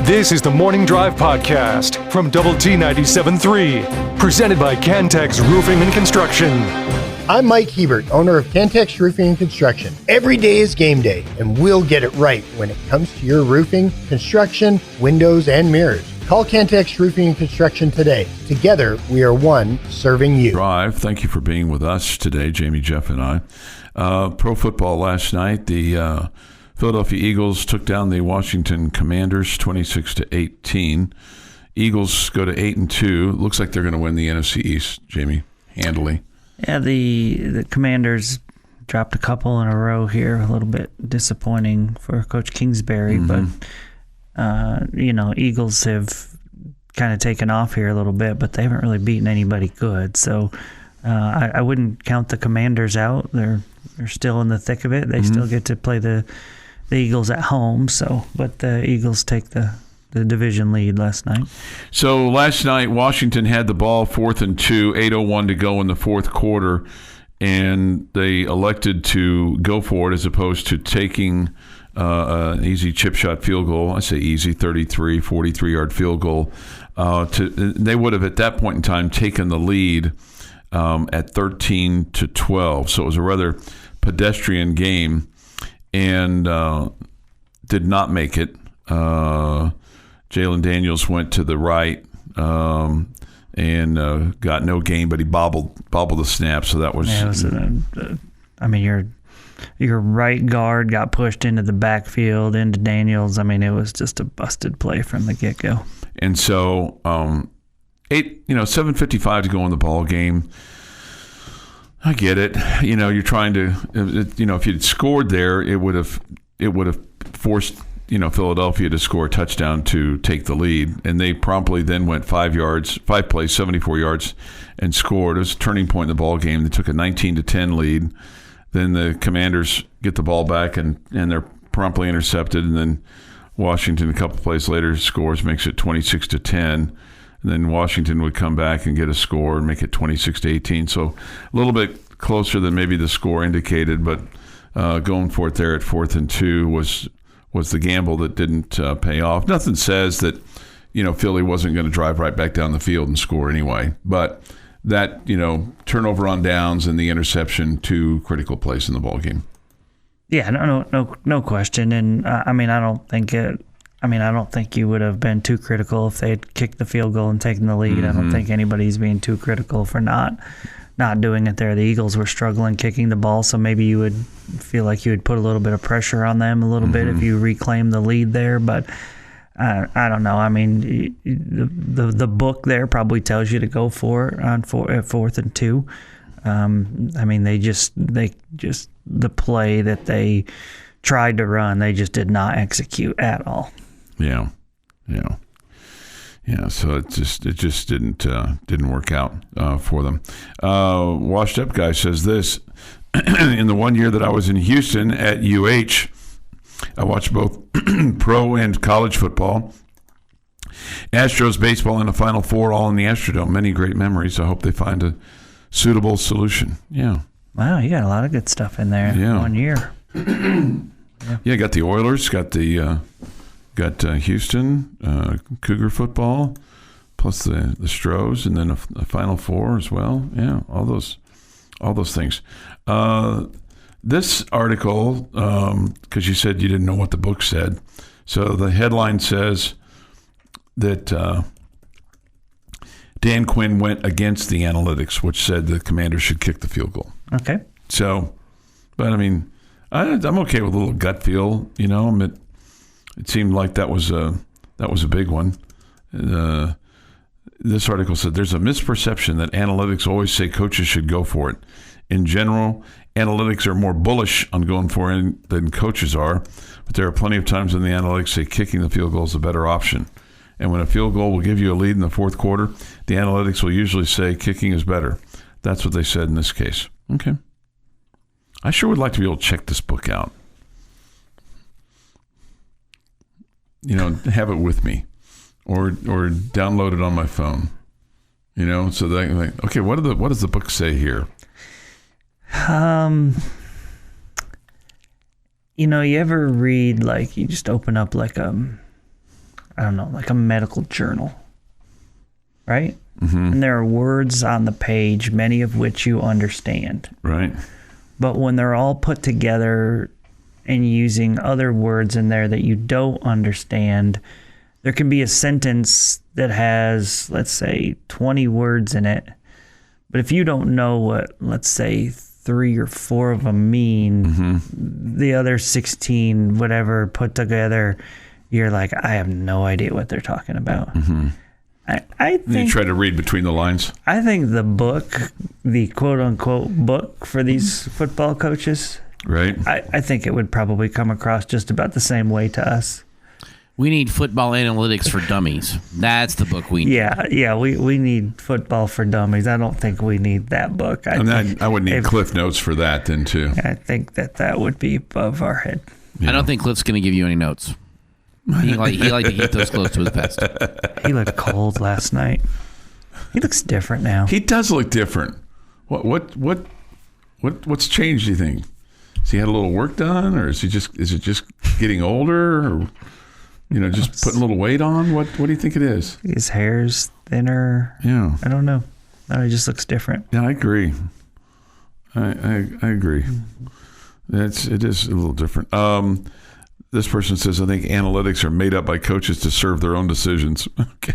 This is the Morning Drive Podcast from Double T 97.3, presented by Cantex Roofing and Construction. I'm Mike Hebert, owner of Cantex Roofing and Construction. Every day is game day, and we'll get it right when it comes to your roofing, construction, windows, and mirrors. Call Cantex Roofing and Construction today. Together, we are one serving you. Drive. Thank you for being with us today, Jamie, Jeff, and I. Pro football last night, the Philadelphia Eagles took down the Washington Commanders 26-18. Eagles go to 8-2. Looks like they're going to win the NFC East, Jamie, handily. Yeah, the Commanders dropped a couple in a row here. A little bit disappointing for Coach Kingsbury, but Eagles have kind of taken off here a little bit, but they haven't really beaten anybody good. So I wouldn't count the Commanders out. They're still in the thick of it. They still get to play the Eagles at home. But the Eagles take the division lead last night. So last night, Washington had the ball 4th and 2, 8:01 to go in the fourth quarter, and they elected to go for it as opposed to taking an easy chip shot field goal. I say easy, 33, 43-yard field goal. They would have at that point in time taken the lead at 13-12. So it was a rather pedestrian game and did not make it. Jalen Daniels went to the right and got no gain, but he bobbled the snap. So that was. Yeah, your right guard got pushed into the backfield into Daniels. It was just a busted play from the get go. And so 7:55 to go in the ball game. I get it. You're trying to. If you'd scored there, it would have forced Philadelphia to score a touchdown to take the lead, and they promptly then went 5 plays, 74 yards, and scored. It was a turning point in the ball game. They took a 19-10 lead. Then the Commanders get the ball back, and they're promptly intercepted, and then Washington a couple plays later scores, makes it 26-10. And then Washington would come back and get a score and make it 26-18. So a little bit closer than maybe the score indicated, but going for it there at 4th and 2 was the gamble that didn't pay off. Nothing says that Philly wasn't going to drive right back down the field and score anyway, but that turnover on downs and the interception, two critical plays in the ball game. Yeah, no question. And I don't think you would have been too critical if they had kicked the field goal and taken the lead. I don't think anybody's being too critical for not doing it there. The Eagles were struggling kicking the ball, so maybe you would feel like you would put a little bit of pressure on them a little bit if you reclaim the lead there. But I don't know. The book there probably tells you to go for it at 4th and 2. The play that they tried to run, they just did not execute at all. Yeah. So it just didn't work out for them. Washed Up Guy says this: in the 1 year that I was in Houston at UH, I watched both pro and college football, Astros baseball, and the Final Four, all in the Astrodome. Many great memories. I hope they find a suitable solution. Yeah. Wow, you got a lot of good stuff in there. Yeah. 1 year. Yeah, got the Oilers, got Houston, Cougar football, plus the Stros, and then a Final Four as well. Yeah, all those things. This article, because you said you didn't know what the book said, so the headline says that Dan Quinn went against the analytics, which said the Commanders should kick the field goal. Okay. So, but I'm okay with a little gut feel. It seemed like that was a big one. This article said there's a misperception that analytics always say coaches should go for it. In general, analytics are more bullish on going for it than coaches are, but there are plenty of times when the analytics say kicking the field goal is a better option. And when a field goal will give you a lead in the fourth quarter, the analytics will usually say kicking is better. That's what they said in this case. Okay. I sure would like to be able to check this book out. Have it with me, or download it on my phone. So that okay, what does the book say here? You ever read, like, you just open up like I don't know, like a medical journal, right? And there are words on the page, many of which you understand. Right. But when they're all put together and using other words in there that you don't understand, there can be a sentence that has, let's say, 20 words in it. But if you don't know what, let's say, 3 or 4 of them mean, the other 16, whatever, put together, you're like, I have no idea what they're talking about. I think You try to read between the lines. I think the book, the quote-unquote book for these football coaches, Right. I think it would probably come across just about the same way to us. We need football analytics for dummies. That's the book we need. Yeah, we need football for dummies. I don't think we need that book. I would need Cliff Notes for that then, too. I think that would be above our head. I don't think Cliff's going to give you any notes. He like to keep those close to his vest. He looked cold last night. He looks different now. He does look different. What's changed, do you think? Has he had a little work done, or is it just getting older, or just putting a little weight on? What do you think it is? His hair's thinner. Yeah. I don't know. No, he just looks different. Yeah, I agree. I agree. It is a little different. This person says, I think analytics are made up by coaches to serve their own decisions. Okay.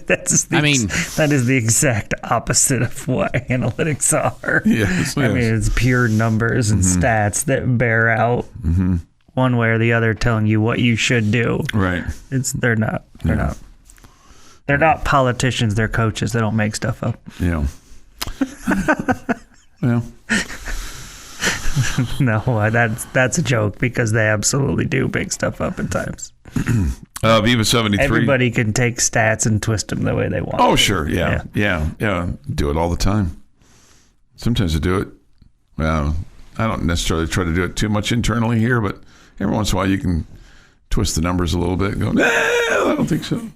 That is the exact opposite of what analytics are. Yes. I mean, it's pure numbers and stats that bear out one way or the other, telling you what you should do. Right. They're not. They're not politicians. They're coaches. They don't make stuff up. Yeah. Well. No, that's a joke, because they absolutely do make stuff up at times. Viva 73. Everybody can take stats and twist them the way they want. Oh, sure. Yeah. Do it all the time. Sometimes I do it. Well, I don't necessarily try to do it too much internally here, but every once in a while you can twist the numbers a little bit and go, nah, I don't think so.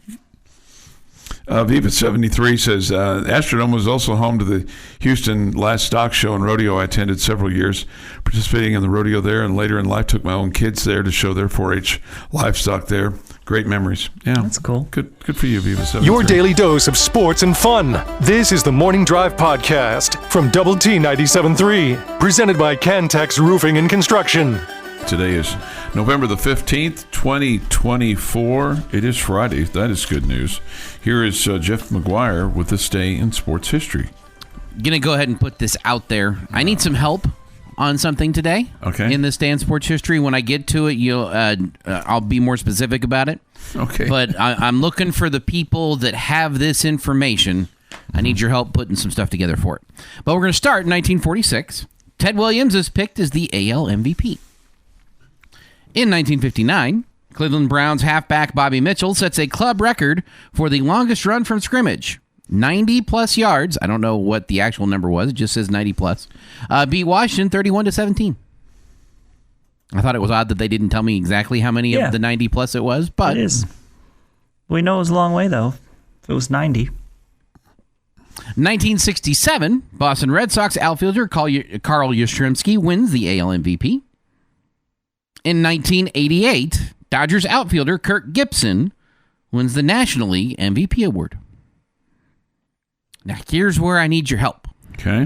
Viva 73 says, Astrodome was also home to the Houston last stock show and rodeo. I attended several years, participating in the rodeo there, and later in life took my own kids there to show their 4-H livestock there. Great memories. Yeah, that's cool. Good for you, Viva 73. Your daily dose of sports and fun. This is the Morning Drive Podcast from Double T 97.3, presented by Cantex Roofing and Construction. Today is November the 15th, 2024. It is Friday. That is good news. Here is Jeff McGuire with this day in sports history. Going to go ahead and put this out there. I need some help on something today. Okay. In this day in sports history. When I get to it, I'll be more specific about it. Okay. But I'm looking for the people that have this information. I need your help putting some stuff together for it. But we're going to start in 1946. Ted Williams is picked as the AL MVP. In 1959, Cleveland Browns halfback Bobby Mitchell sets a club record for the longest run from scrimmage. 90-plus yards. I don't know what the actual number was. It just says 90-plus. Beat Washington 31-17. I thought it was odd that they didn't tell me exactly how many of the 90-plus it was, but It is. We know it was a long way, though. If it was 90. 1967, Boston Red Sox outfielder Carl Yastrzemski wins the AL MVP. In 1988, Dodgers outfielder Kirk Gibson wins the National League MVP award. Now, here's where I need your help. Okay.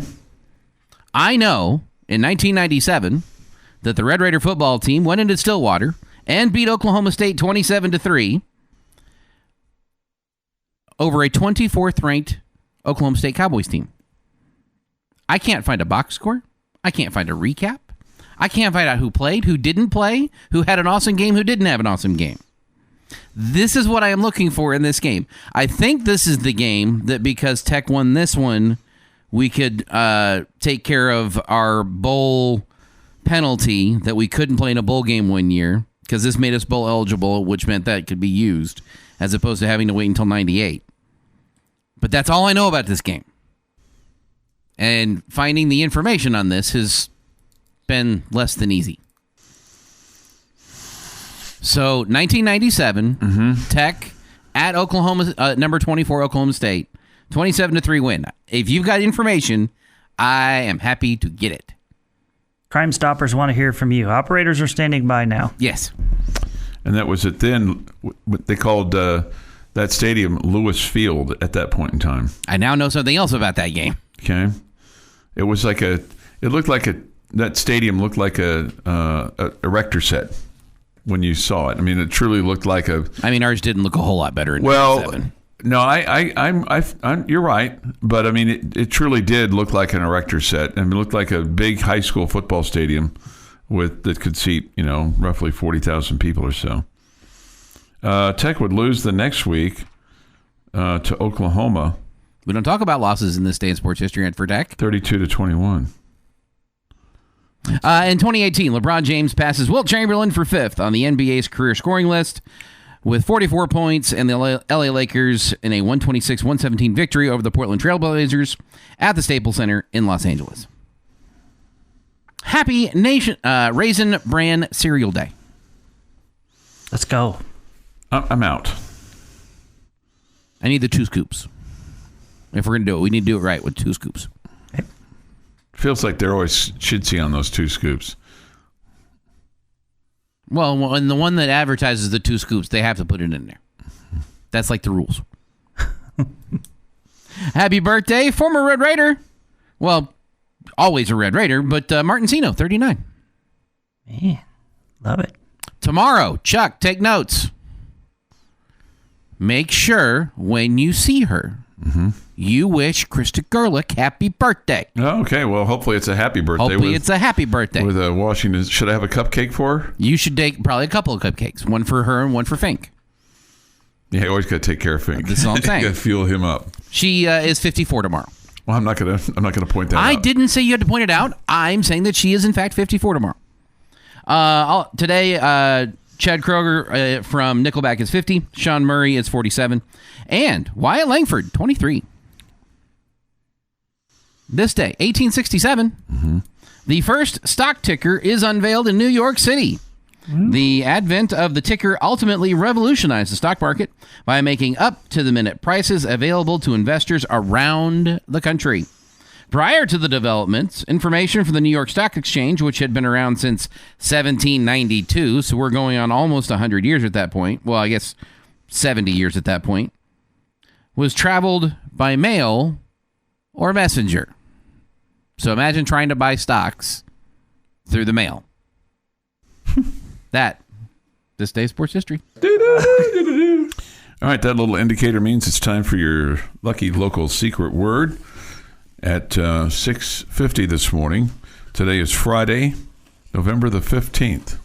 I know in 1997 that the Red Raider football team went into Stillwater and beat Oklahoma State 27-3 over a 24th ranked Oklahoma State Cowboys team. I can't find a box score. I can't find a recap. I can't find out who played, who didn't play, who had an awesome game, who didn't have an awesome game. This is what I am looking for in this game. I think this is the game that because Tech won this one, we could take care of our bowl penalty that we couldn't play in a bowl game one year because this made us bowl eligible, which meant that it could be used as opposed to having to wait until 98. But that's all I know about this game. And finding the information on this has been less than easy. So 1997, Tech at Oklahoma, number 24 Oklahoma State, 27-3 win. If you've got information, I am happy to get it. Crime Stoppers want to hear from you. Operators are standing by now. Yes. And that was it then. They called that stadium Lewis Field at that point in time. I now know something else about that game. Okay. It was like that stadium looked like a erector set when you saw it. I mean, it truly looked like ours didn't look a whole lot better in 97. No, I'm you're right, but I mean, it truly did look like an erector set, and it looked like a big high school football stadium that could seat, roughly 40,000 people or so. Tech would lose the next week to Oklahoma. We don't talk about losses in this day in sports history for Tech. 32-21. In 2018, LeBron James passes Wilt Chamberlain for 5th on the NBA's career scoring list with 44 points, and the LA Lakers in a 126-117 victory over the Portland Trailblazers at the Staples Center in Los Angeles. Happy Raisin Bran Cereal Day. Let's go. I'm out. I need the 2 scoops. If we're going to do it, we need to do it right with 2 scoops. Feels like they're always chintzy on those 2 scoops. Well, and the one that advertises the 2 scoops, they have to put it in there. That's like the rules. Happy birthday, former Red Raider. Well, always a Red Raider, but Martin Zeno, 39. Man, love it. Tomorrow, Chuck, take notes. Make sure when you see her, you wish Krista Gerlich happy birthday. Oh, okay, well, hopefully it's a happy birthday. Hopefully it's a happy birthday. With Washington. Should I have a cupcake for her? You should take probably a couple of cupcakes. One for her and one for Fink. Yeah, you always got to take care of Fink. That's all I'm saying. You got to fuel him up. She is 54 tomorrow. Well, I'm not gonna point that out. I didn't say you had to point it out. I'm saying that she is in fact 54 tomorrow. Today, Chad Kroeger from Nickelback is 50. Sean Murray is 47. And Wyatt Langford, 23. This day, 1867, the first stock ticker is unveiled in New York City. The advent of the ticker ultimately revolutionized the stock market by making up-to-the-minute prices available to investors around the country. Prior to the developments, information from the New York Stock Exchange, which had been around since 1792, so we're going on almost 100 years at that point, well, I guess 70 years at that point, was traveled by mail or messenger. So imagine trying to buy stocks through the mail. This day's sports history. All right, that little indicator means it's time for your lucky local secret word at 6:50 this morning. Today is Friday, November the 15th.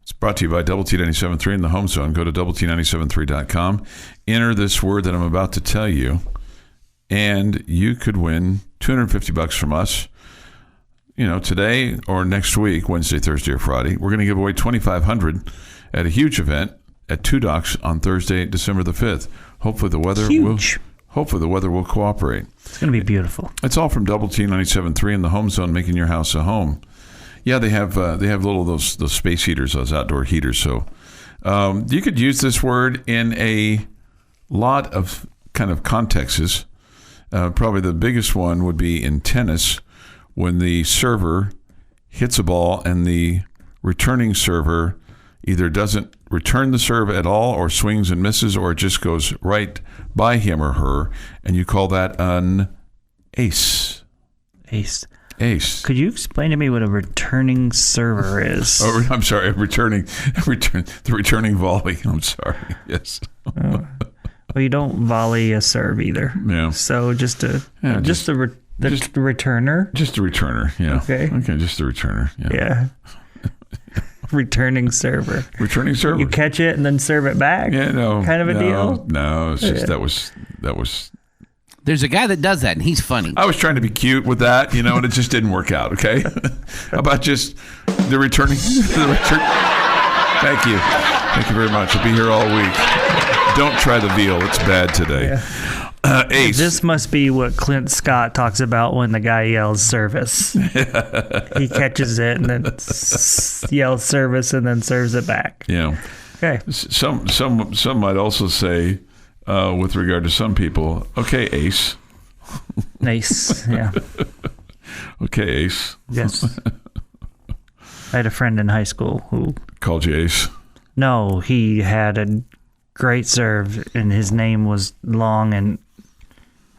It's brought to you by Double T 97.3 in the Home Zone. Go to doublet973.com. Enter this word that I'm about to tell you, and you could win $250 from us. Today or next week, Wednesday, Thursday, or Friday, we're going to give away $2,500 at a huge event at Two Docks on Thursday, December the 5th. Hopefully the weather will cooperate. It's going to be beautiful. It's all from Double T 97.3 in the Home Zone, making your house a home. Yeah, they have little those space heaters, those outdoor heaters. So you could use this word in a lot of kind of contexts. Probably the biggest one would be in tennis, when the server hits a ball and the returning server either doesn't return the serve at all or swings and misses, or it just goes right by him or her, and you call that an ace. Ace. Could you explain to me what a returning server is? Oh, I'm sorry, the returning volley. I'm sorry. Yes. Well, you don't volley a serve either. Yeah. So just a returner. Just a returner. Yeah. Okay. Just a returner. Yeah. Returning server. Returning server. You catch it and then serve it back. Yeah. No. Kind of a deal. No. It's just that was. There's a guy that does that, and he's funny. I was trying to be cute with that, and it just didn't work out. Okay. How about just the returning? Thank you. Thank you very much. I'll be here all week. Don't try the veal. It's bad today. Yeah. Ace. This must be what Clint Scott talks about when the guy yells service. He catches it and then yells service and then serves it back. Yeah. Okay. Some might also say, with regard to some people, okay, ace. Nice. Yeah. Okay, ace. Yes. I had a friend in high school who Called you Ace. No, he had a great serve, and his name was long, and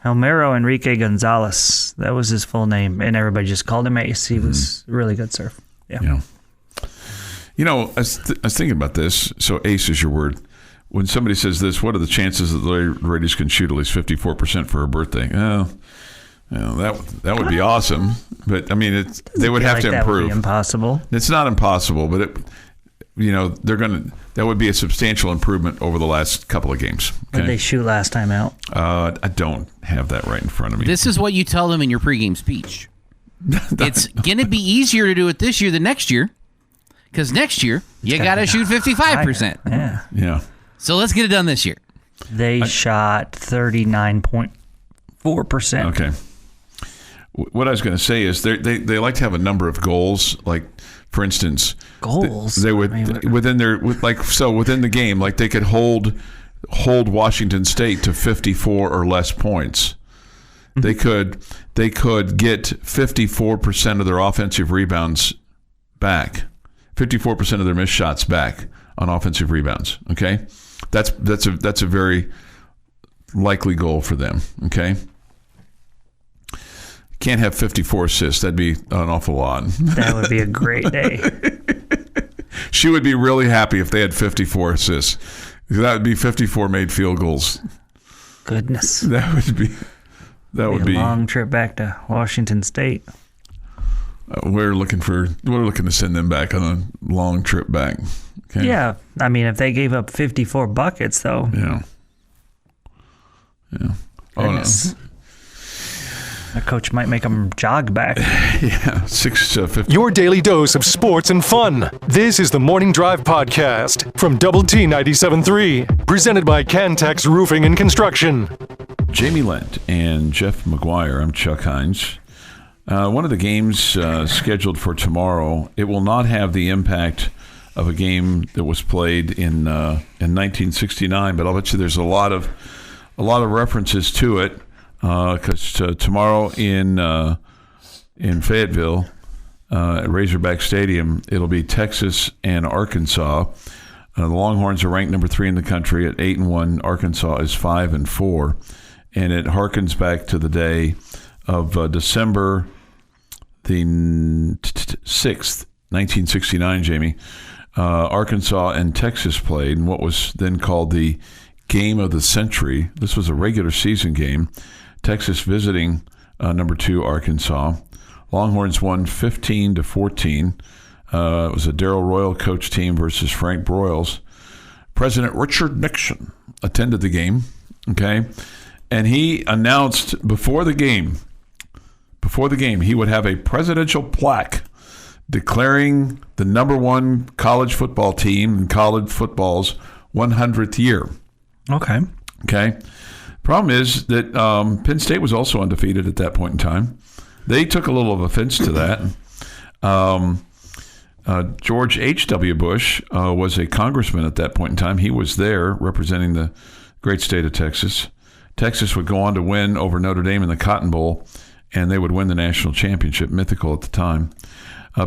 Homero Enrique Gonzalez. That was his full name, and everybody just called him Ace. He was really good serve. Yeah. You know, I was thinking about this. So Ace is your word. When somebody says this, what are the chances that the ladies can shoot at least 54% for her birthday? That would be awesome. But, I mean, they would have to that improve. Would be impossible. It's not impossible, but that would be a substantial improvement over the last couple of games. Okay? What did they shoot last time out? I don't have that right in front of me. This is what you tell them in your pregame speech. It's going to be easier to do it this year than next year, because next year you got to shoot 55%. Yeah. So let's get it done this year. They shot 39.4%. Okay. What I was going to say is they like to have a number of goals. Like, for instance, goals. They would within the game, like they could hold Washington State to 54 or less points. They could get 54% of their offensive rebounds back, 54% of their missed shots back on offensive rebounds. Okay, that's a very likely goal for them. Okay. Can't have 54 assists. That'd be an awful lot. That would be a great day. She would be really happy if they had 54 assists. That would be 54 made field goals. Goodness. That would be a long trip back to Washington State. We're looking to send them back on a long trip back. Okay? Yeah. I mean, if they gave up 54 buckets, though. Yeah. Goodness. Oh, no. A coach might make them jog back. Yeah, 6 to 50. Your daily dose of sports and fun. This is the Morning Drive Podcast from Double T 97.3, presented by Cantex Roofing and Construction. Jamie Lent and Jeff McGuire. I'm Chuck Heinz. One of the games scheduled for tomorrow, it will not have the impact of a game that was played in 1969, but I'll bet you there's a lot of references to it. Because tomorrow in Fayetteville at Razorback Stadium, it'll be Texas and Arkansas. The Longhorns are ranked number 3 in the country at 8-1. Arkansas is 5-4, and it harkens back to the day of December the 6th, 1969. Jamie, Arkansas and Texas played in what was then called the Game of the Century. This was a regular season game. Texas visiting number 2 Arkansas. Longhorns won 15-14. It was a Darrell Royal coach team versus Frank Broyles. President Richard Nixon attended the game. Okay, and he announced before the game he would have a presidential plaque declaring the number 1 college football team in college football's 100th year. Okay. Problem is that Penn State was also undefeated at that point in time. They took a little of offense to that. George H.W. Bush was a congressman at that point in time. He was there representing the great state of Texas. Texas would go on to win over Notre Dame in the Cotton Bowl, and they would win the national championship, mythical at the time.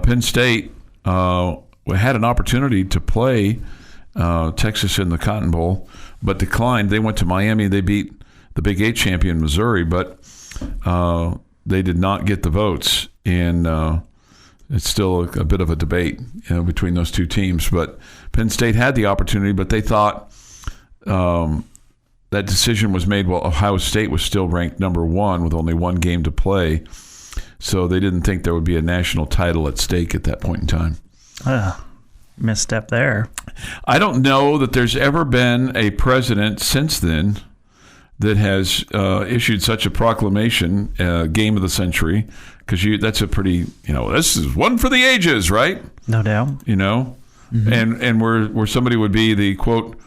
Penn State had an opportunity to play Texas in the Cotton Bowl, but declined. They went to Miami. They beat the Big 8 champion Missouri, but they did not get the votes. And it's still a bit of a debate between those two teams. But Penn State had the opportunity, but they thought that decision was made while Ohio State was still ranked number 1 with only 1 game to play. So they didn't think there would be a national title at stake at that point in time. Misstep there. I don't know that there's ever been a president since then that has issued such a proclamation, game of the century, because that's a pretty, this is one for the ages, right? No doubt. Mm-hmm. and where somebody would be the, quote,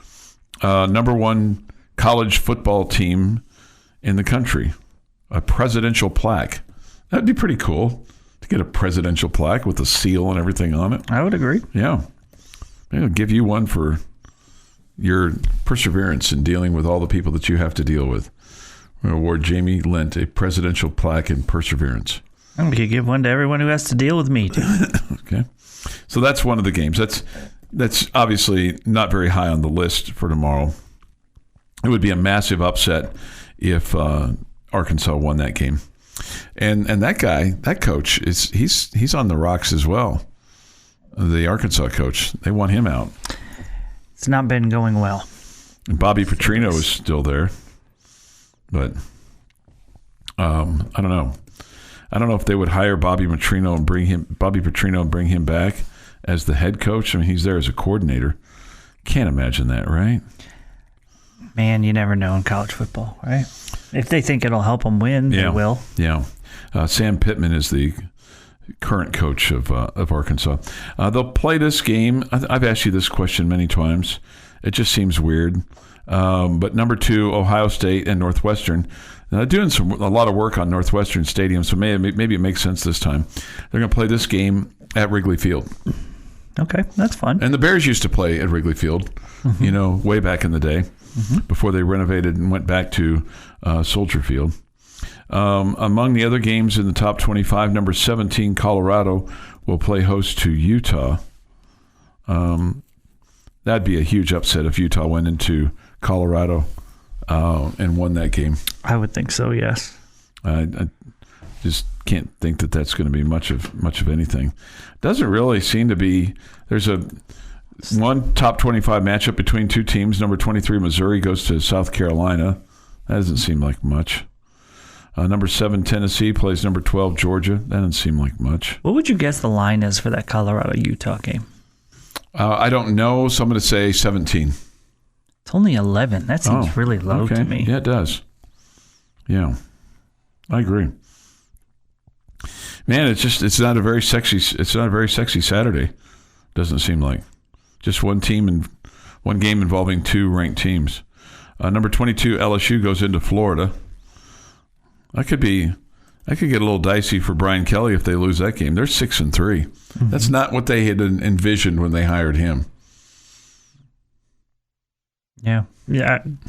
number 1 college football team in the country, a presidential plaque. That'd be pretty cool to get a presidential plaque with a seal and everything on it. I would agree. Yeah. Maybe I'll give you one for your perseverance in dealing with all the people that you have to deal with. We're going to award Jamie Lent a presidential plaque in perseverance. We could give one to everyone who has to deal with me, too. Okay. So that's one of the games. That's obviously not very high on the list for tomorrow. It would be a massive upset if Arkansas won that game. And that coach he's on the rocks as well. The Arkansas coach, they want him out. It's not been going well. And Bobby Petrino is still there, but I don't know. I don't know if they would hire Bobby Petrino and bring him back as the head coach. I mean, he's there as a coordinator. Can't imagine that, right? Man, you never know in college football, right? If they think it'll help them win, they will. Yeah. Sam Pittman is the current coach of Arkansas. They'll play this game. I've asked you this question many times. It just seems weird. But number 2, Ohio State and Northwestern. Now, they're doing a lot of work on Northwestern Stadium, so maybe it makes sense this time. They're going to play this game at Wrigley Field. Okay, that's fun. And the Bears used to play at Wrigley Field, way back in the day, before they renovated and went back to Soldier Field. Among the other games in the top 25, number 17, Colorado, will play host to Utah. That'd be a huge upset if Utah went into Colorado and won that game. I would think so, yes. I just can't think that that's going to be much of anything. Doesn't really seem to be. There's one top 25 matchup between two teams. Number 23, Missouri, goes to South Carolina. That doesn't seem like much. Number 7, Tennessee, plays number 12, Georgia. That doesn't seem like much. What would you guess the line is for that Colorado-Utah game? I don't know, so I'm going to say 17. It's only 11. That seems really low to me. Yeah, it does. Yeah, I agree. Man, it's not a very sexy Saturday. Doesn't seem like. Just one team and one game involving two ranked teams. Number 22, LSU, goes into Florida. That could get a little dicey for Brian Kelly if they lose that game. They're 6-3. Mm-hmm. That's not what they had envisioned when they hired him. Yeah,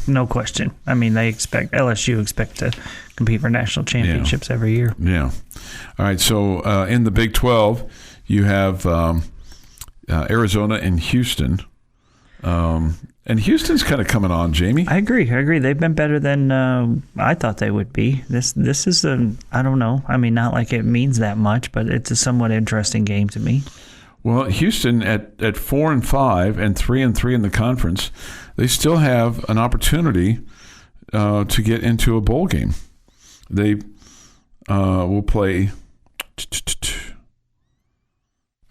no question. I mean, LSU expect to compete for national championships every year. Yeah. All right. So in the Big 12, you have Arizona and Houston. And Houston's kind of coming on, Jamie. I agree. They've been better than I thought they would be. This is I don't know. I mean, not like it means that much, but it's a somewhat interesting game to me. Well, Houston at 4-5 and 3-3 in the conference, they still have an opportunity to get into a bowl game. They will play.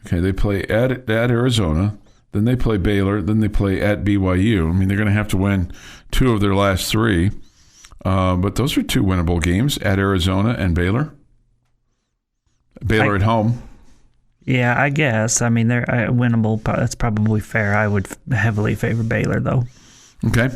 Okay, they play at Arizona. Then they play Baylor. Then they play at BYU. I mean, they're going to have to win 2 of their last 3. But those are 2 winnable games, at Arizona and Baylor. Baylor at home. Yeah, I guess. I mean, they're winnable. That's probably fair. I would heavily favor Baylor, though. Okay.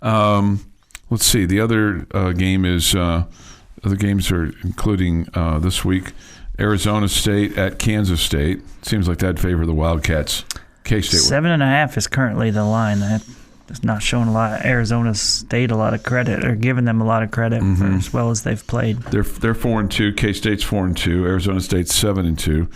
Let's see. The other game is other games are including this week. Arizona State at Kansas State. Seems like that'd favor the Wildcats. K-State. 7.5 is currently the line. That is not showing Arizona State a lot of credit, or giving them a lot of credit for as well as they've played. They're 4-2. K-State's 4-2. Arizona State's 7-2.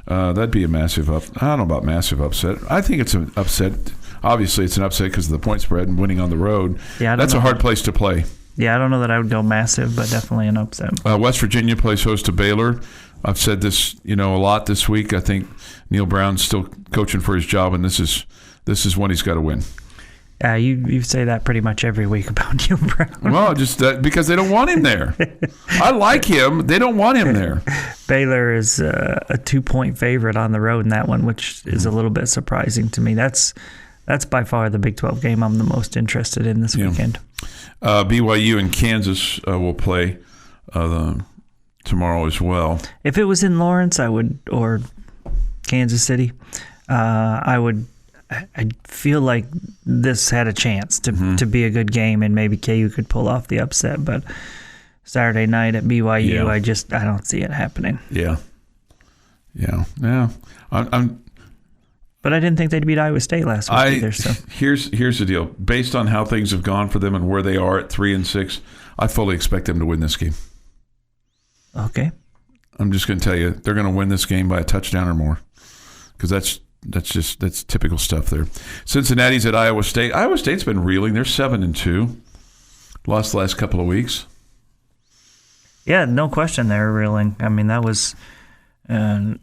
That'd be a massive I don't know about massive upset. I think it's an upset. Obviously, it's an upset because of the point spread and winning on the road. Yeah, that's a hard place to play. Yeah, I don't know that I would go massive, but definitely an upset. West Virginia plays host to Baylor. I've said this, a lot this week. I think Neil Brown's still coaching for his job, and this is one he's got to win. You say that pretty much every week about Neil Brown. Well, just because they don't want him there. I like him. They don't want him there. Baylor is a 2-point favorite on the road in that one, which is a little bit surprising to me. That's by far the Big 12 game I'm the most interested in this weekend. BYU and Kansas will play tomorrow as well. If it was in Lawrence, or Kansas City, I feel like this had a chance to be a good game, and maybe KU could pull off the upset. But Saturday night at BYU, I don't see it happening. Yeah. But I didn't think they'd beat Iowa State last week either. So here's the deal. Based on how things have gone for them and where they are at 3-6, I fully expect them to win this game. Okay. I'm just going to tell you, they're going to win this game by a touchdown or more. because that's typical stuff there. Cincinnati's at Iowa State. Iowa State's been reeling. They're 7-2. Lost the last couple of weeks. Yeah, no question they're reeling. I mean, that was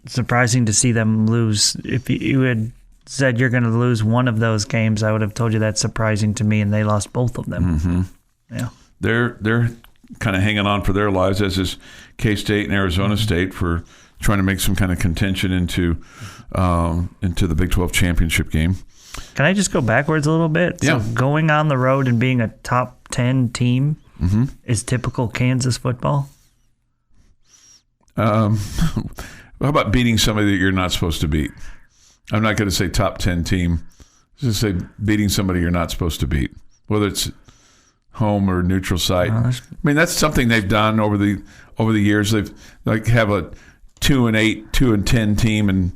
surprising to see them lose. If you had said you're going to lose one of those games, I would have told you that's surprising to me, and they lost both of them. Mm-hmm. Yeah, they're kind of hanging on for their lives, as is K-State and Arizona State, for trying to make some kind of contention into the Big 12 championship game. Can I just go backwards a little bit? Yeah. So going on the road and being a top 10 team is typical Kansas football? How about beating somebody that you're not supposed to beat? I'm not going to say top 10 team. Just say beating somebody you're not supposed to beat, whether it's home or neutral site. I mean, that's something they've done over the years. They've have a 2-8, 2-10 team, and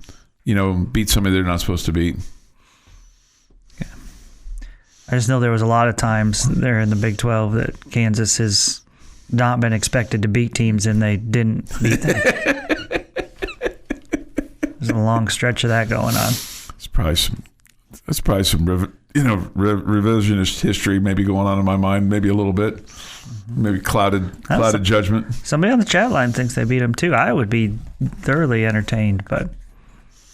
beat somebody they're not supposed to beat. Yeah. I just know there was a lot of times there in the Big 12 that Kansas has not been expected to beat teams, and they didn't beat them. There's a long stretch of that going on. That's probably some revisionist history maybe going on in my mind, maybe a little bit, maybe clouded judgment. Somebody on the chat line thinks they beat them too. I would be thoroughly entertained, but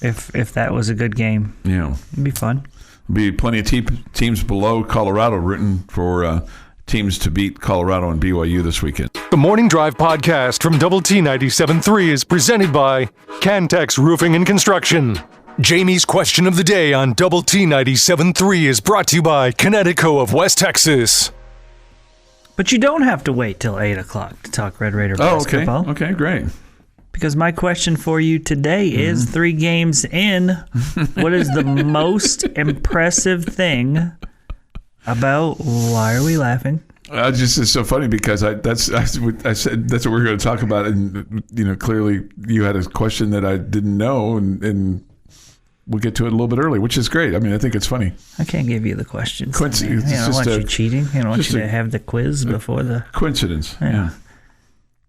if that was a good game, yeah, it'd be fun. Be plenty of teams below Colorado rooting for teams to beat Colorado and BYU this weekend. The Morning Drive podcast from Double T 97.3 is presented by Cantex Roofing and Construction. Jamie's question of the day on Double T 97.3 is brought to you by Connecticut of West Texas. But you don't have to wait till 8 o'clock to talk Red Raider basketball. Okay, great. Because my question for you today is 3 games in, what is the most impressive thing about, why are we laughing? It's so funny because I said that's what we're going to talk about, and clearly you had a question that I didn't know, and we'll get to it a little bit early, which is great. I mean, I think it's funny. I can't give you the questions. Coincidence. I don't want you cheating. I don't want you to have the quiz before the coincidence. Yeah.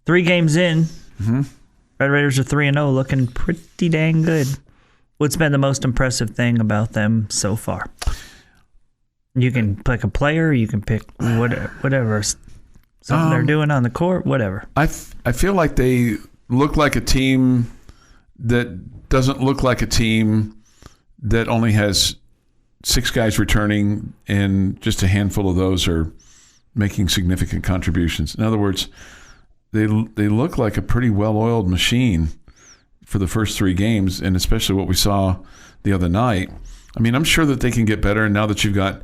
3 games in, Red Raiders are 3-0, looking pretty dang good. What's been the most impressive thing about them so far? You can pick a player, you can pick whatever, something they're doing on the court, whatever. I feel like they look like a team that doesn't look like a team that only has 6 guys returning and just a handful of those are making significant contributions. In other words, they look like a pretty well-oiled machine for the first 3 games, and especially what we saw the other night. I mean, I'm sure that they can get better, and now that you've got,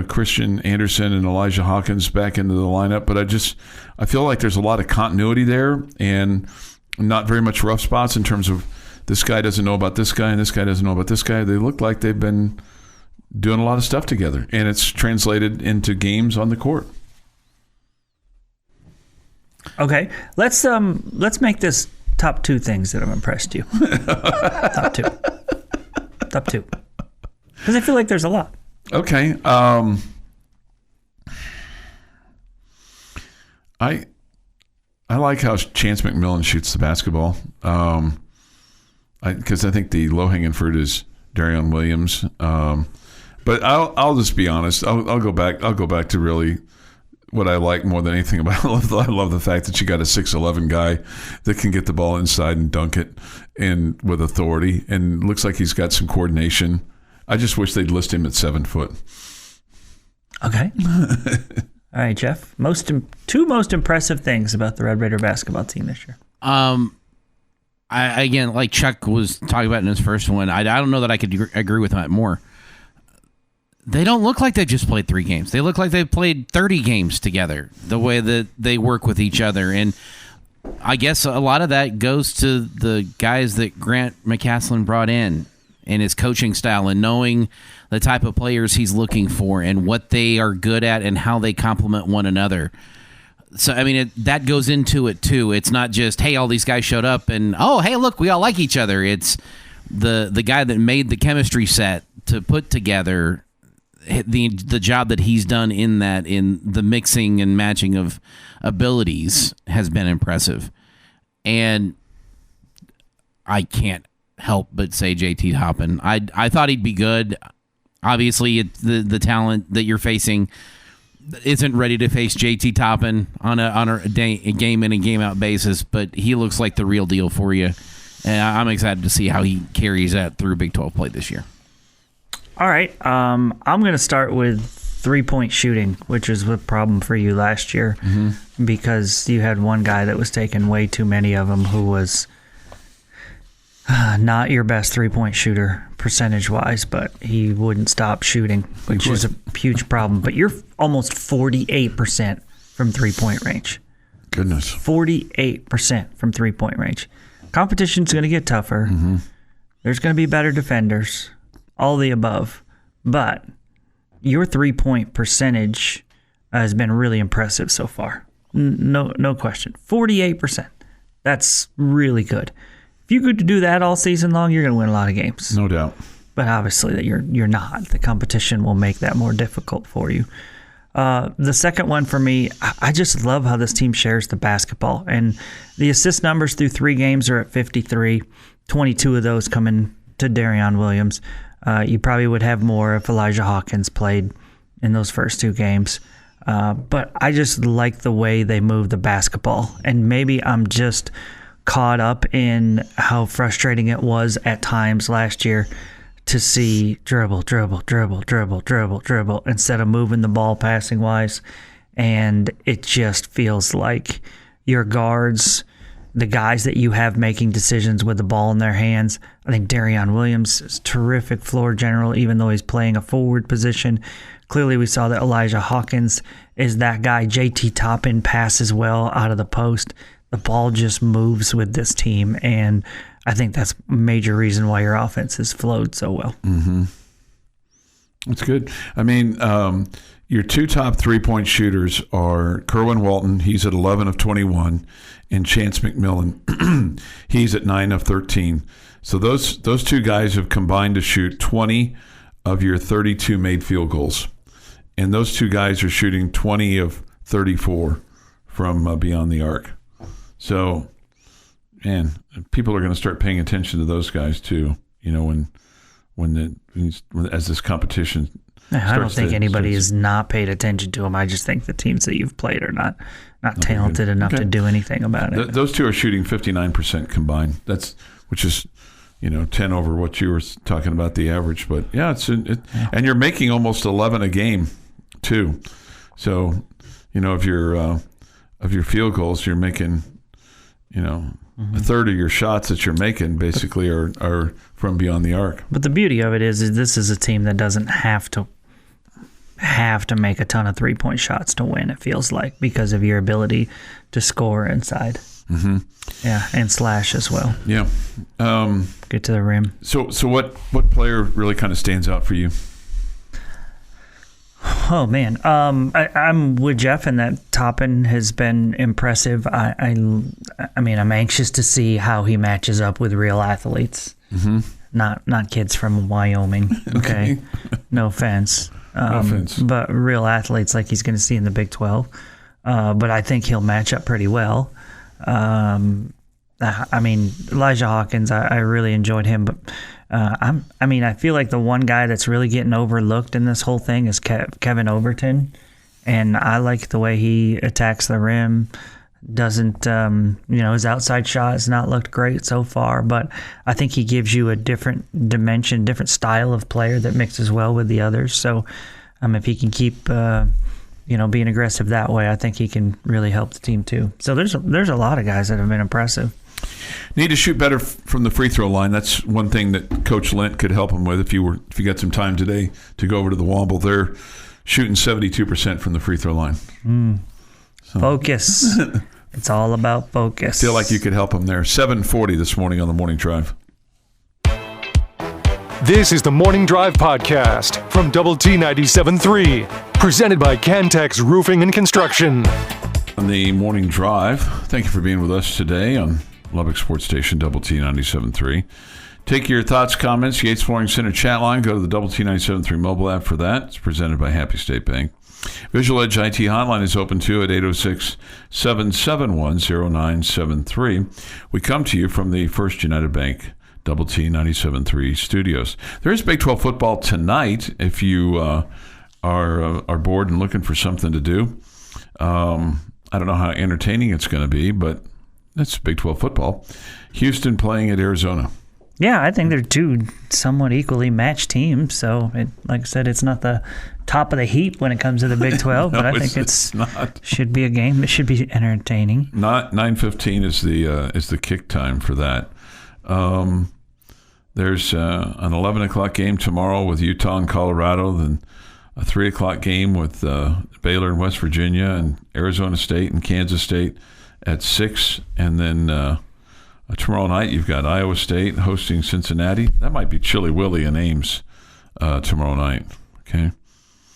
Christian Anderson and Elijah Hawkins back into the lineup, but I feel like there's a lot of continuity there and not very much rough spots in terms of this guy doesn't know about this guy and this guy doesn't know about this guy. They look like they've been doing a lot of stuff together, and it's translated into games on the court. Okay, let's make this top 2 things that have impressed you. Top 2. Because I feel like there's a lot. Okay. I like how Chance McMillan shoots the basketball. Because I think the low-hanging fruit is Darion Williams. But I'll just be honest. I'll go back to really what I like more than anything about it. I love the fact that you got a 6'11" guy that can get the ball inside and dunk it and with authority, and looks like he's got some coordination. I just wish they'd list him at 7 foot. Okay. All right, Jeff. 2 most impressive things about the Red Raider basketball team this year. Again, like Chuck was talking about in his first one, I don't know that I could agree with that more. They don't look like they just played 3 games. They look like they've played 30 games together, the way that they work with each other. And I guess a lot of that goes to the guys that Grant McCaslin brought in and his coaching style and knowing the type of players he's looking for and what they are good at and how they complement one another. So, I mean, that goes into it, too. It's not just, hey, all these guys showed up and, oh, hey, look, we all like each other. It's the guy that made the chemistry set to put together the job that he's done in the mixing and matching of abilities has been impressive. And I can't help but say JT Toppin. I thought he'd be good. Obviously, the talent that you're facing isn't ready to face JT Toppin on a game in and game out basis, but he looks like the real deal for you. And I'm excited to see how he carries that through Big 12 play this year. All right. I'm going to start with 3-point shooting, which was a problem for you last year because you had one guy that was taking way too many of them who was not your best 3-point shooter percentage-wise, but he wouldn't stop shooting, which is a huge problem. But you're almost 48% from 3-point range. Goodness. 48% from 3-point range. Competition's going to get tougher. There's going to be better defenders, all the above. But your 3-point percentage has been really impressive so far. No question. 48%. That's really good. If you could do that all season long, you're going to win a lot of games. No doubt. But obviously that you're not. The competition will make that more difficult for you. The second one for me, I just love how this team shares the basketball. And the assist numbers through 3 games are at 53. 22 of those coming to Darion Williams. You probably would have more if Elijah Hawkins played in those first 2 games. But I just like the way they move the basketball. And maybe I'm just caught up in how frustrating it was at times last year to see dribble instead of moving the ball passing wise. And it just feels like your guards, the guys that you have making decisions with the ball in their hands. I think Darion Williams is terrific floor general, even though he's playing a forward position. Clearly we saw that Elijah Hawkins is that guy. JT Toppin passes well out of the post. The ball just moves with this team, and I think that's a major reason why your offense has flowed so well. That's good. I mean, your 2 top 3-point shooters are Kerwin Walton. He's at 11 of 21, and Chance McMillan. He's at 9 of 13. So those 2 guys have combined to shoot 20 of your 32 made field goals, and those 2 guys are shooting 20 of 34 from beyond the arc. So, man, people are going to start paying attention to those guys too. You know, as this competition. I don't think anybody has not paid attention to them. I just think the teams that you've played are not talented enough to do anything about it. Those 2 are shooting 59% combined. Which is, 10 over what you were talking about the average. But yeah, and you're making almost 11 a game too. So, of your field goals, you're making. A third of your shots that you're making basically are from beyond the arc. But the beauty of it is this is a team that doesn't have to make a ton of 3-point shots to win, it feels like, because of your ability to score inside. Yeah, and slash as well. Yeah. Get to the rim. So what player really kind of stands out for you? Oh, man. I'm with Jeff in that Toppin has been impressive. I mean, I'm anxious to see how he matches up with real athletes, not kids from Wyoming. Okay. No offense. But real athletes like he's going to see in the Big 12. But I think he'll match up pretty well. I mean, Elijah Hawkins, I really enjoyed him, but I feel like the one guy that's really getting overlooked in this whole thing is Kevin Overton, and I like the way he attacks the rim. Doesn't his outside shot has not looked great so far, but I think he gives you a different dimension, different style of player that mixes well with the others. So, if he can keep being aggressive that way, I think he can really help the team too. So there's a lot of guys that have been impressive. Need to shoot better from the free throw line. That's one thing that Coach Lent could help him with if you got some time today to go over to the Womble. They're shooting 72% from the free throw line. So. Focus. It's all about focus. Feel like you could help them there. 7:40 this morning on the Morning Drive. This is the Morning Drive podcast from Double T 97.3, presented by Cantex Roofing and Construction. On the Morning Drive, thank you for being with us today on Lubbock Sports Station, Double T 97.3. Take your thoughts, comments, Yates Flooring Center chat line. Go to the Double T 97.3 mobile app for that. It's presented by Happy State Bank. Visual Edge IT hotline is open too at 806-771-0973. We come to you from the First United Bank Double T 97.3 studios. There is Big 12 football tonight if you are bored and looking for something to do. I don't know how entertaining it's going to be, but that's Big 12 football. Houston playing at Arizona. Yeah, I think they're two somewhat equally matched teams. So, like I said, it's not the top of the heap when it comes to the Big 12, No, but I think it's not. Should be a game that should be entertaining. 9:15 is the kick time for that. There's an 11 o'clock game tomorrow with Utah and Colorado, then a 3 o'clock game with Baylor and West Virginia, and Arizona State and Kansas State at 6, and then tomorrow night you've got Iowa State hosting Cincinnati. That might be Chilly Willy in Ames tomorrow night. Okay,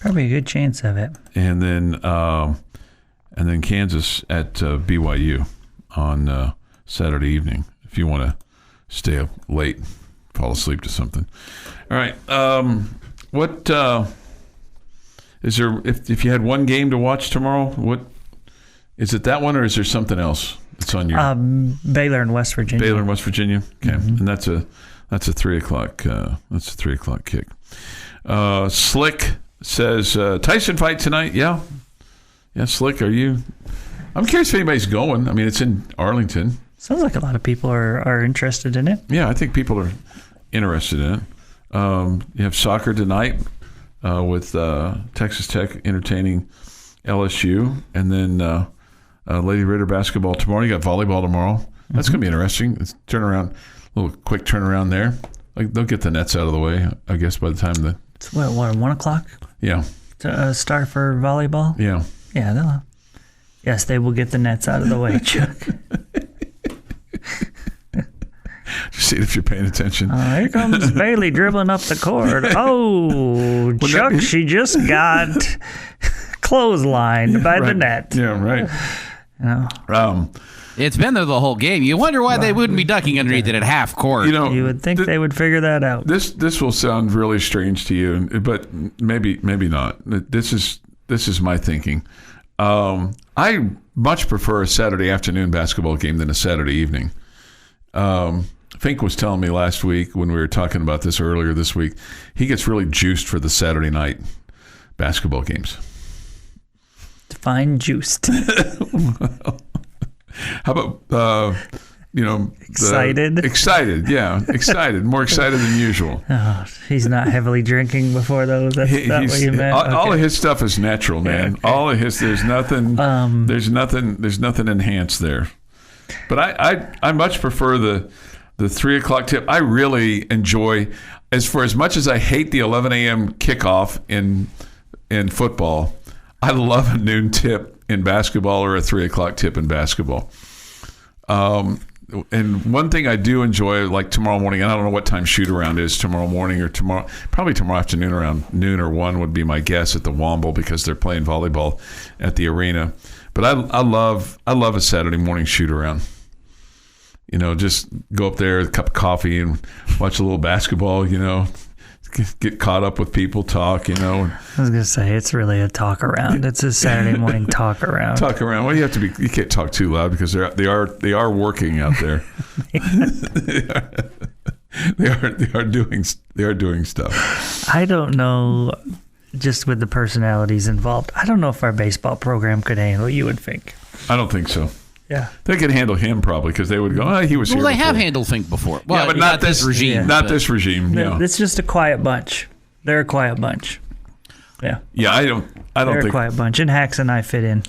probably a good chance of it. And then Kansas at BYU on Saturday evening. If you want to stay up late, fall asleep to something. All right. What is there? If you had one game to watch tomorrow, what is it? That one, or is there something else that's on your Baylor and West Virginia? Baylor and West Virginia. Okay, and that's a 3 o'clock. That's a 3 o'clock kick. Slick says Tyson fight tonight. Yeah. Slick, are you? I'm curious if anybody's going. I mean, it's in Arlington. Sounds like a lot of people are interested in it. Yeah, I think people are interested in it. You have soccer tonight with Texas Tech entertaining LSU, and then Lady Ritter basketball tomorrow. You got volleyball tomorrow. That's going to be interesting. It's a little quick turnaround there. Like, they'll get the nets out of the way, I guess, by the time it's what 1 o'clock? Yeah. To start for volleyball? Yeah. Yeah, yes, they will get the nets out of the way, Chuck. See if you're paying attention. Here comes Bailey dribbling up the court. Oh, Chuck, she just got clotheslined by the net. Yeah, right. It's been there the whole game. You wonder why they wouldn't be ducking underneath it at half court. You would think they would figure that out. This will sound really strange to you, but maybe not. This is my thinking. I much prefer a Saturday afternoon basketball game than a Saturday evening. Fink was telling me last week when we were talking about this earlier this week, he gets really juiced for the Saturday night basketball games. Define juiced. How about, excited? Excited, yeah. Excited. More excited than usual. Oh, he's not heavily drinking before those. That's not what you meant. All of his stuff is natural, man. Okay. All of his, there's nothing enhanced there. But I much prefer the 3 o'clock tip. I really enjoy, as much as I hate the 11 a.m. kickoff in football, I love a noon tip in basketball or a 3 o'clock tip in basketball. And one thing I do enjoy, like tomorrow morning, and I don't know what time shoot around is tomorrow morning or probably tomorrow afternoon around noon or 1 would be my guess at the Womble because they're playing volleyball at the arena. But I love a Saturday morning shoot around. Just go up there, a cup of coffee, and watch a little basketball. Get caught up with people, talk. I was gonna say it's really a talk around. It's a Saturday morning talk around. Talk around. Well, you can't talk too loud because they are working out there. they are doing stuff. I don't know. Just with the personalities involved, I don't know if our baseball program could handle it. You would think. I don't think so. Yeah. They could handle him probably because they would go, he was here Well, they before. have handled Fink before. Well, yeah, but not this regime. Yeah. Not this regime. No. It's just a quiet bunch. They're a quiet bunch. Yeah. Yeah, I don't They're think. a quiet bunch, and Hacks and I fit in.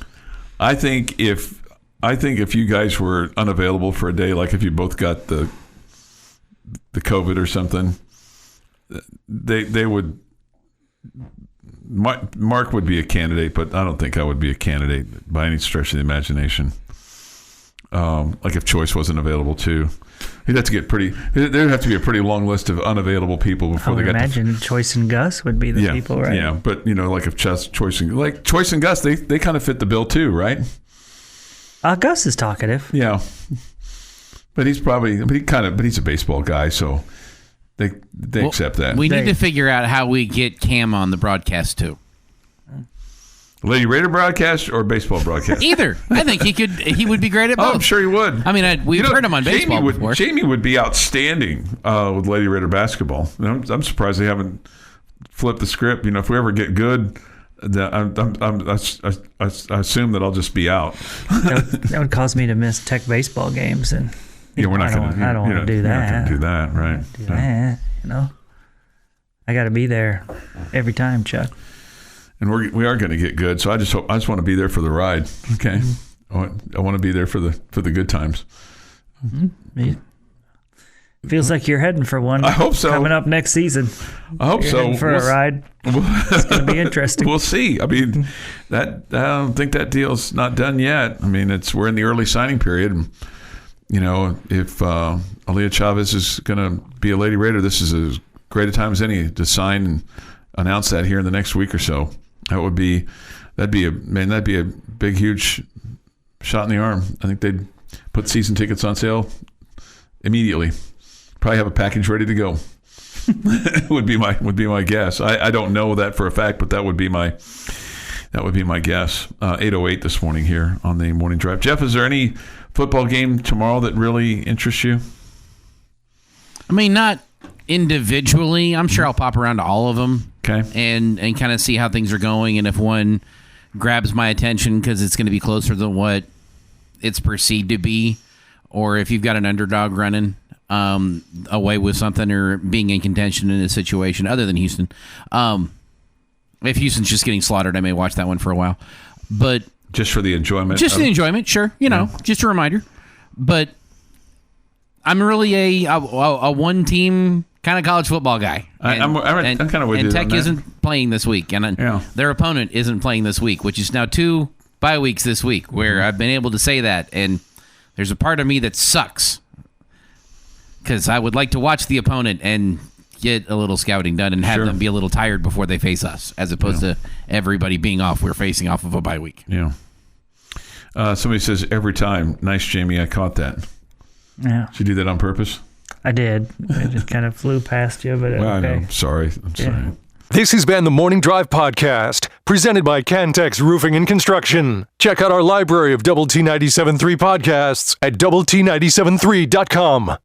I think if you guys were unavailable for a day, like if you both got the COVID or something, they would. Mark would be a candidate, but I don't think I would be a candidate by any stretch of the imagination. Like if Choice wasn't available too, there'd have to be a pretty long list of unavailable people before they got. I would imagine Choice and Gus would be the people, right? Yeah, but like if Choice and Gus, they kind of fit the bill too, right? Gus is talkative. Yeah, but he's a baseball guy, so they accept that. We need to figure out how we get Cam on the broadcast too. Lady Raider broadcast or baseball broadcast? Either. I think he would be great at both. Oh, I'm sure he would. I mean, we've heard him on baseball before. Jamie would be outstanding with Lady Raider basketball. I'm surprised they haven't flipped the script. If we ever get good, I assume that I'll just be out. That would cause me to miss Tech baseball games, and we're not going to. I don't want to do that. You're not going to do that, right? Do that, I got to be there every time, Chuck. And we are going to get good. So I just want to be there for the ride. Okay, I want to be there for the good times. Mm-hmm. Feels like you're heading for one. I hope so. Coming up next season. I hope so. Heading for a ride. It's going to be interesting. We'll see. I mean, I don't think that deal's not done yet. I mean, we're in the early signing period. If Aaliyah Chavez is going to be a Lady Raider, this is as great a time as any to sign and announce that here in the next week or so. That'd be a big, huge shot in the arm. I think they'd put season tickets on sale immediately. Probably have a package ready to go. would be my guess. I don't know that for a fact, but that would be my guess. 8:08 this morning here on the Morning Drive. Jeff, is there any football game tomorrow that really interests you? I mean, not individually. I'm sure I'll pop around to all of them. Okay. And kind of see how things are going, and if one grabs my attention because it's going to be closer than what it's perceived to be, or if you've got an underdog running away with something or being in contention in a situation other than Houston. If Houston's just getting slaughtered, I may watch that one for a while. But just for the enjoyment. Just the enjoyment, sure. Just a reminder. But I'm really a one-team kind of college football guy. I'm kind of with you. And Tech on that. isn't playing this week, and their opponent isn't playing this week, which is now 2 bye weeks this week, where I've been able to say that, and there's a part of me that sucks because I would like to watch the opponent and get a little scouting done and have them be a little tired before they face us, as opposed to everybody being off. We're facing off of a bye week. Yeah. Somebody says every time, nice, Jamie. I caught that. Yeah. Did you do that on purpose? I did. I just kind of flew past you, but well, okay. I know. Sorry. I'm sorry. This has been the Morning Drive Podcast, presented by Cantex Roofing and Construction. Check out our library of Double T 97.3 podcasts at doublet97.3.com.